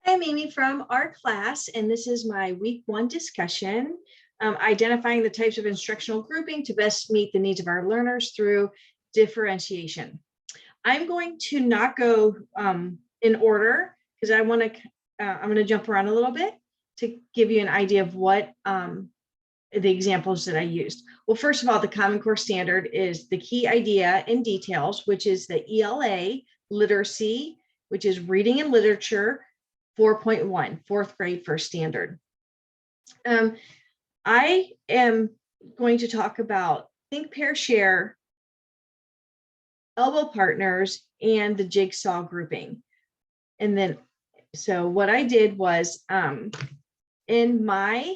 I'm Amy from our class, and this is my week 1 discussion, identifying the types of instructional grouping to best meet the needs of our learners through differentiation. I'm going to not go in order because I'm going to jump around a little bit to give you an idea of what the examples that I used. Well, first of all, the Common Core Standard is the key idea and details, which is the ELA literacy, which is reading and literature 4.1, 4th grade first standard. I am going to talk about think, pair, share, elbow partners, and the jigsaw grouping. And then, so what I did was in my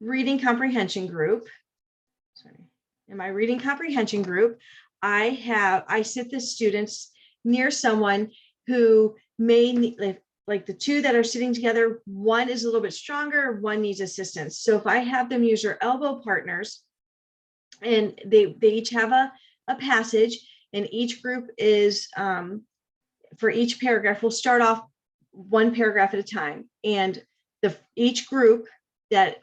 reading comprehension group, I sit the students near someone who may need, like the two that are sitting together, one is a little bit stronger, one needs assistance. So if I have them use their elbow partners, and they each have a passage, and each group is, for each paragraph, we'll start off one paragraph at a time. And each group that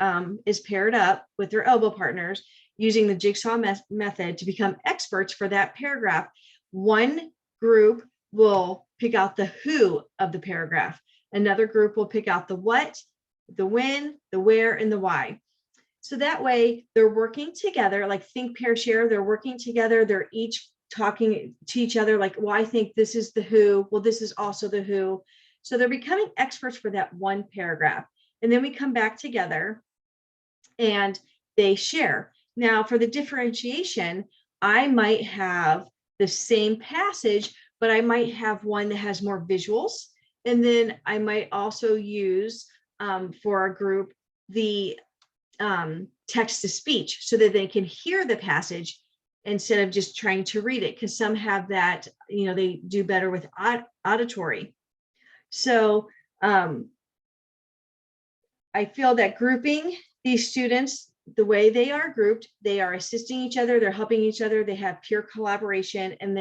is paired up with their elbow partners using the jigsaw method to become experts for that paragraph, one group will pick out the who of the paragraph. Another group will pick out the what, the when, the where, and the why. So that way they're working together, like think, pair, share, they're working together. They're each talking to each other like, well, I think this is the who. Well, this is also the who. So they're becoming experts for that one paragraph. And then we come back together and they share. Now for the differentiation, I might have the same passage, but I might have one that has more visuals. And then I might also use for our group the text to speech so that they can hear the passage instead of just trying to read it, because some have that, they do better with auditory. So I feel that grouping these students, the way they are grouped, they are assisting each other, they're helping each other, they have peer collaboration, and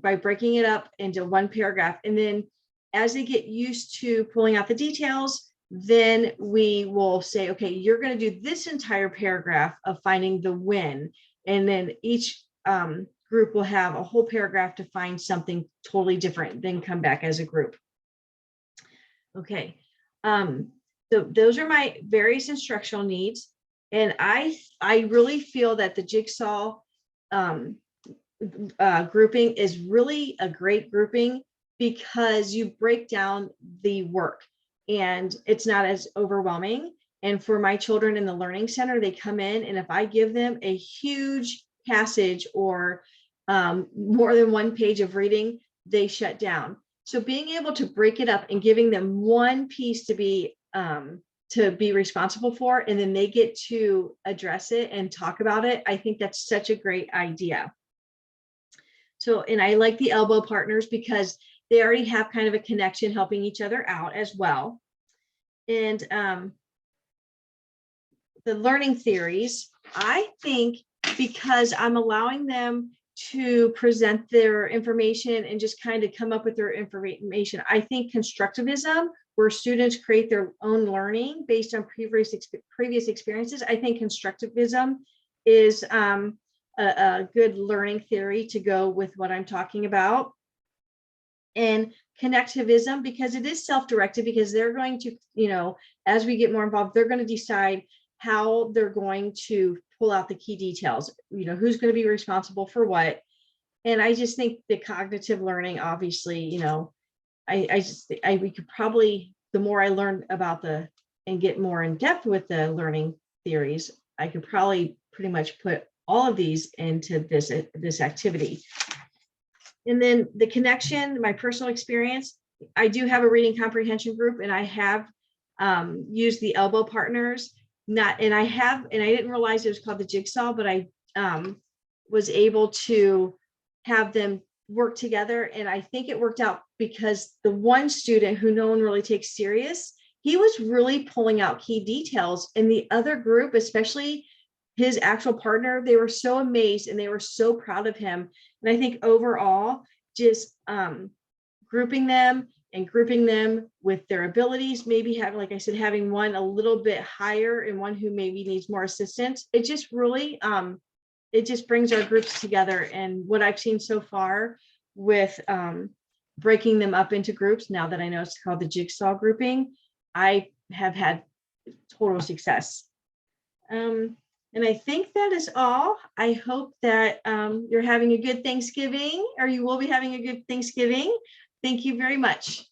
by breaking it up into one paragraph. And then as they get used to pulling out the details, then we will say, okay, you're going to do this entire paragraph of finding the when. And then each group will have a whole paragraph to find something totally different, then come back as a group. Okay, so those are my various instructional needs. And I really feel that the jigsaw grouping is really a great grouping because you break down the work and it's not as overwhelming. And for my children in the Learning Center, they come in, and if I give them a huge passage or more than one page of reading, they shut down. So being able to break it up and giving them one piece to be responsible for, and then they get to address it and talk about it, I think that's such a great idea. So, and I like the elbow partners because they already have kind of a connection helping each other out as well. And the learning theories, I think because I'm allowing them to present their information and just kind of come up with their information, I think constructivism, where students create their own learning based on previous experiences, I think constructivism is a good learning theory to go with what I'm talking about. And connectivism, because it is self-directed, because they're going to, as we get more involved, they're going to decide how they're going to pull out the key details, who's going to be responsible for what. And I just think the cognitive learning, obviously, we could probably, the more I learn about and get more in depth with the learning theories, I could probably pretty much put all of these into this activity. And then the connection, my personal experience, I do have a reading comprehension group, and I have used the elbow partners. And I didn't realize it was called the jigsaw, but I was able to have them work together. And I think it worked out because the one student who no one really takes serious, he was really pulling out key details, and the other group, especially his actual partner, they were so amazed and they were so proud of him. And I think overall, just grouping them and grouping them with their abilities, maybe have, like I said, having one a little bit higher and one who maybe needs more assistance. It just really, it just brings our groups together. And what I've seen so far with breaking them up into groups, now that I know it's called the jigsaw grouping, I have had total success. And I think that is all. I hope that you're having a good Thanksgiving, or you will be having a good Thanksgiving. Thank you very much.